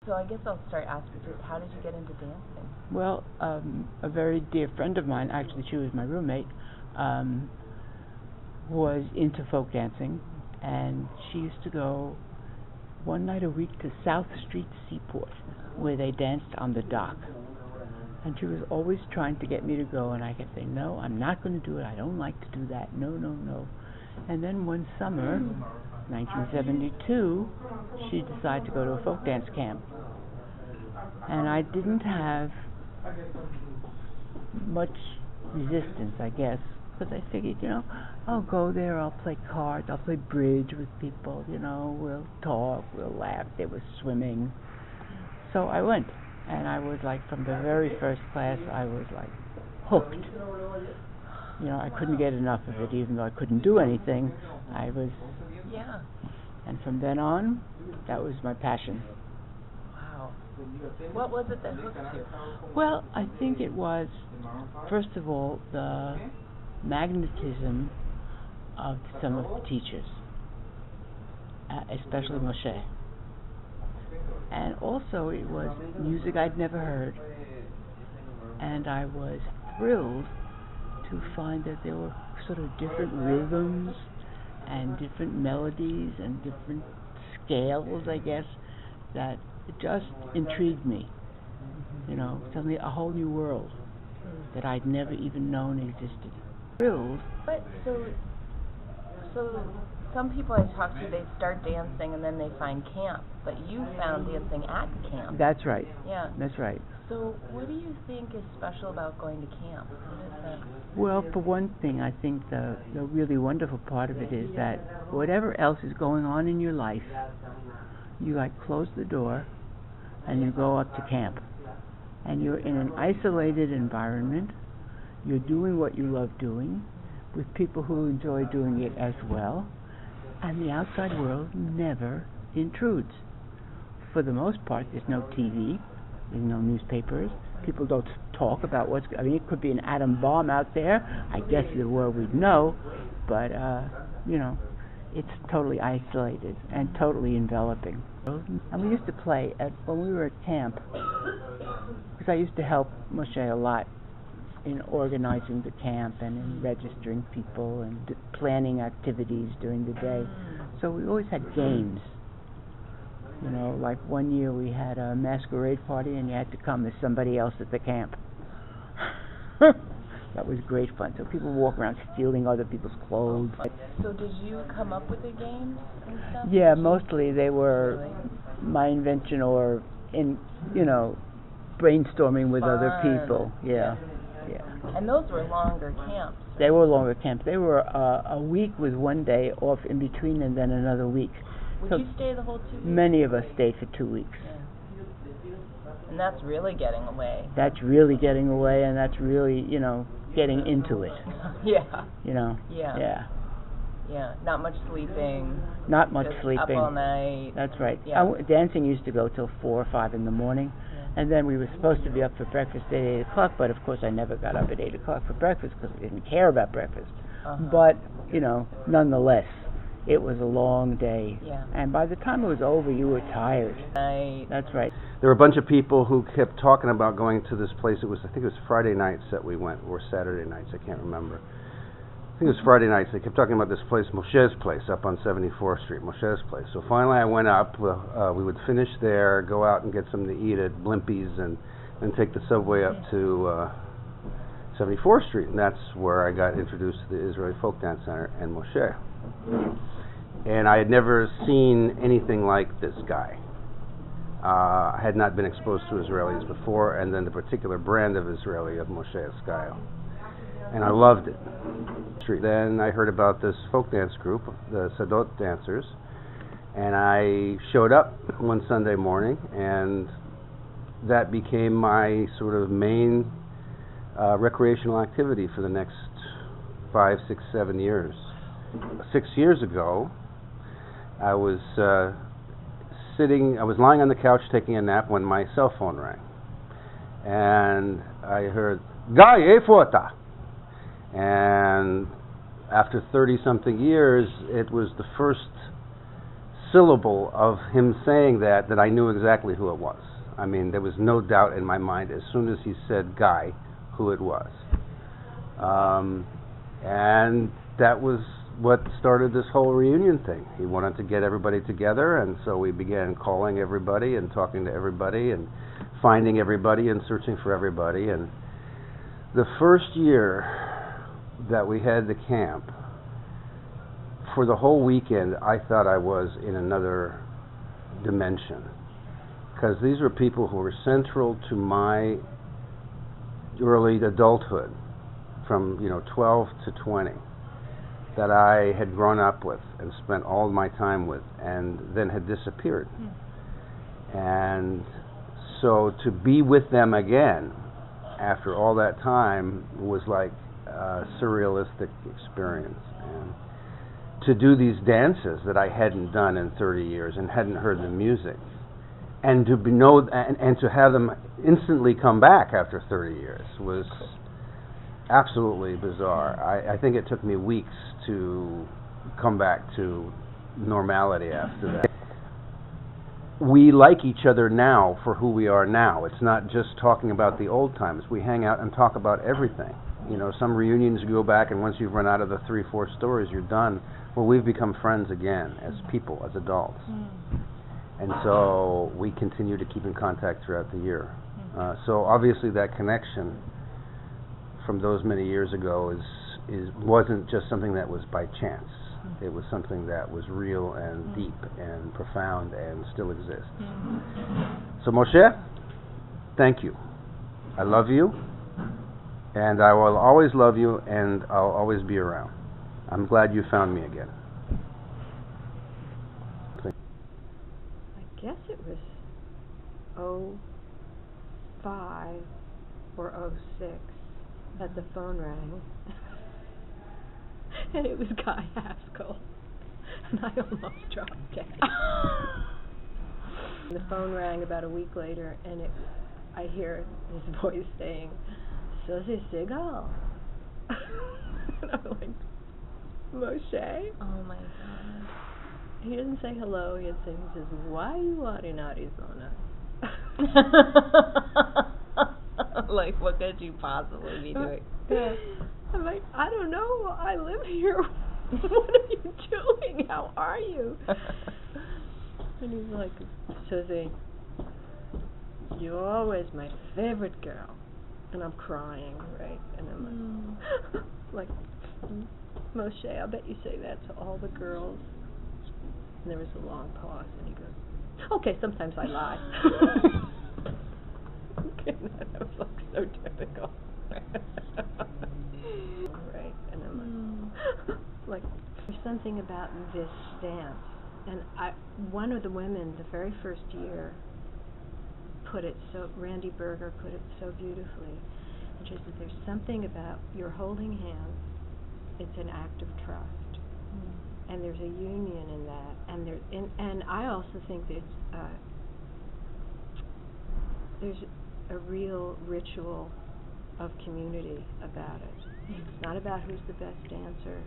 So I guess I'll start asking you, how did you get into dancing? Well, a very dear friend of mine, actually she was my roommate, was into folk dancing, and she used to go one night a week to South Street Seaport, where they danced on the dock. And she was always trying to get me to go, and I kept saying, no, I'm not going to do it, I don't like to do that, no, no, no. And then one summer, 1972, she decided to go to a folk dance camp. And I didn't have much resistance, I guess, because I figured, I'll go there, I'll play cards, I'll play bridge with people, we'll talk, we'll laugh. They were swimming. So I went, and I was like, from the very first class, I was like hooked. I couldn't get enough of it, even though I couldn't do anything. I was, and from then on, that was my passion. Wow. What was it that hooked you? Well, I think it was, first of all, the magnetism of some of the teachers, especially Moshe. And also it was music I'd never heard. And I was thrilled to find that there were sort of different rhythms and different melodies and different scales, I guess, that it just intrigued me. Suddenly a whole new world that I'd never even known existed. Thrilled. But so some people I talk to, they start dancing and then they find camp, but you found dancing at camp. That's right. Yeah. That's right. So what do you think is special about going to camp? What is that? Well, for one thing, I think the really wonderful part of it is that whatever else is going on in your life, you close the door and you go up to camp. And you're in an isolated environment. You're doing what you love doing with people who enjoy doing it as well. And the outside world never intrudes. For the most part, there's no TV, there's no newspapers. People don't talk about it could be an atom bomb out there. I guess the world would know, but, it's totally isolated and totally enveloping. And we used to play when we were at camp, because I used to help Moshe a lot in organizing the camp and in registering people and planning activities during the day. So we always had games. Like one year we had a masquerade party and you had to come as somebody else at the camp. That was great fun. So people walk around stealing other people's clothes. So did you come up with the games and stuff? Yeah, mostly they were my invention or brainstorming with other people. Yeah. And those were longer camps. They were longer camps. They were a week with one day off in between and then another week. Would you stay the whole 2 weeks? Many of us stayed for 2 weeks. Yeah. And that's really getting away. That's really getting away, and that's really, getting into it. Yeah. Yeah. Yeah. Not much sleeping. Not much sleeping. Up all night. That's right. Yeah. Dancing used to go till 4 or 5 in the morning. And then we were supposed to be up for breakfast at 8 o'clock, but of course I never got up at 8 o'clock for breakfast because I didn't care about breakfast. But, nonetheless, it was a long day. Yeah. And by the time it was over, you were tired. Right. That's right. There were a bunch of people who kept talking about going to this place. I think it was Friday nights that we went, or Saturday nights, I can't remember. I think it was Friday nights. They kept talking about this place, Moshe's place, up on 74th Street, Moshe's place. So finally I went up. We would finish there, go out and get something to eat at Blimpie's, and then take the subway up to 74th Street. And that's where I got introduced to the Israeli Folk Dance Center and Moshe. And I had never seen anything like this guy. I had not been exposed to Israelis before, and then the particular brand of Israeli of Moshe style. And I loved it. Then I heard about this folk dance group, the Sadot dancers, and I showed up one Sunday morning, and that became my sort of main recreational activity for the next 5, 6, 7 years. 6 years ago, I was lying on the couch taking a nap when my cell phone rang, and I heard, "Guy, eifo ata?" And after 30-something years, it was the first syllable of him saying that I knew exactly who it was. I mean, there was no doubt in my mind as soon as he said Guy who it was. And that was what started this whole reunion thing. He wanted to get everybody together, and so we began calling everybody and talking to everybody and finding everybody and searching for everybody. And the first year that we had the camp, for the whole weekend, I thought I was in another dimension, because these were people who were central to my early adulthood, from 12 to 20, that I had grown up with and spent all my time with, and then had disappeared. And so to be with them again after all that time was like a surrealistic experience. And to do these dances that I hadn't done in 30 years and hadn't heard the music, and to and to have them instantly come back after 30 years was absolutely bizarre. I think it took me weeks to come back to normality after that. We like each other now for who we are now. It's not just talking about the old times. We hang out and talk about everything. Some reunions you go back, and once you've run out of the 3-4 stories, you're done. Well, we've become friends again as people, as adults. And so we continue to keep in contact throughout the year. So obviously that connection from those many years ago wasn't just something that was by chance. It was something that was real and deep and profound and still exists. So Moshe, thank you. I love you, and I will always love you, and I'll always be around. I'm glad you found me again. I guess it was 05 or 06 that the phone rang. And it was Guy Haskell. And I almost dropped dead. The phone rang about a week later, and I hear his voice saying, "Susie Segal." And I'm like, Moshe? Oh my God. He didn't say hello. He says, "Why you are in Arizona?" Like, what could you possibly be doing? I'm like, I don't know. I live here. What are you doing? How are you? And he's like, Susie, you're always my favorite girl. And I'm crying, right? And I'm like, Moshe, I bet you say that to all the girls. And there was a long pause, and he goes, okay, sometimes I lie. Okay, that was like so typical. Right, and I'm like, there's something about this dance. And one of the women, the very first year, Randy Berger put it so beautifully. And she said, there's something about you're holding hands, it's an act of trust. And there's a union in that. And I also think there's a real ritual of community about it. It's not about who's the best dancer.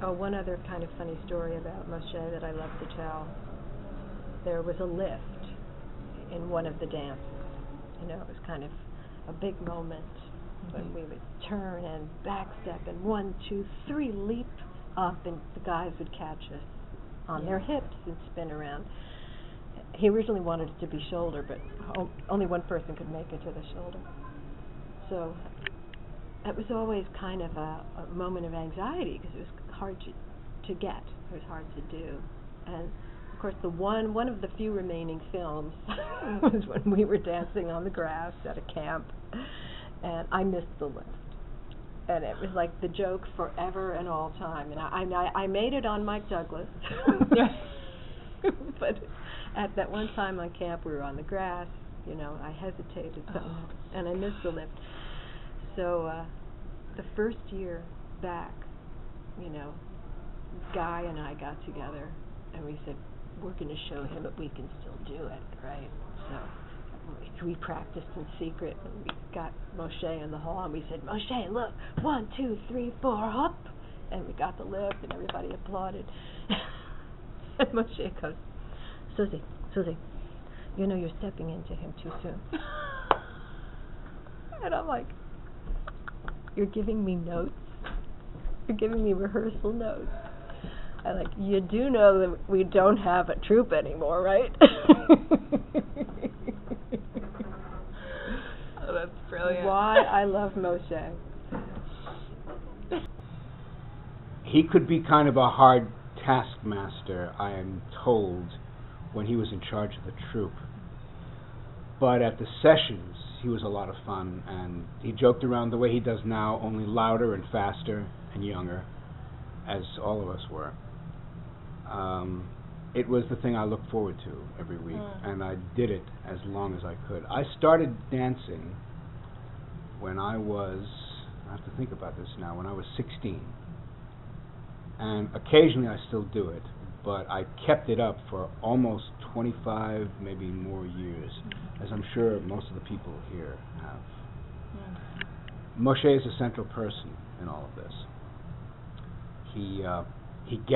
Oh, one other kind of funny story about Moshe that I love to tell. There was a lift in one of the dances. It was kind of a big moment when we would turn and backstep and 1, 2, 3 leap up, and the guys would catch us on their hips and spin around. He originally wanted it to be shoulder, but only one person could make it to the shoulder. So it was always kind of a moment of anxiety, because it was hard to get. It was hard to do. And of course, one of the few remaining films was when we were dancing on the grass at a camp, and I missed the lift. And it was like the joke forever and all time. And I made it on Mike Douglas. But at that one time on camp, we were on the grass. I hesitated, and I missed the lift. So the first year back, Guy and I got together, and we said, we're going to show him that we can still do it, right? So we practiced in secret, and we got Moshe in the hall, and we said, Moshe, look, 1, 2, 3, 4, up. and we got the lift, and everybody applauded. And Moshe goes, Susie, you know you're stepping into him too soon. And I'm like, you're giving me notes? You're giving me rehearsal notes? I'm like, you do know that we don't have a troupe anymore, right? Oh, that's brilliant. Why I love Moshe. He could be kind of a hard taskmaster, I am told, when he was in charge of the troupe. But at the sessions, he was a lot of fun, and he joked around the way he does now, only louder and faster and younger, as all of us were. It was the thing I looked forward to every week, and I did it as long as I could. I started dancing when I have to think about this now, when I was 16. And occasionally I still do it, but I kept it up for almost 25, maybe more years, as I'm sure most of the people here have. Moshe is a central person in all of this. He gathered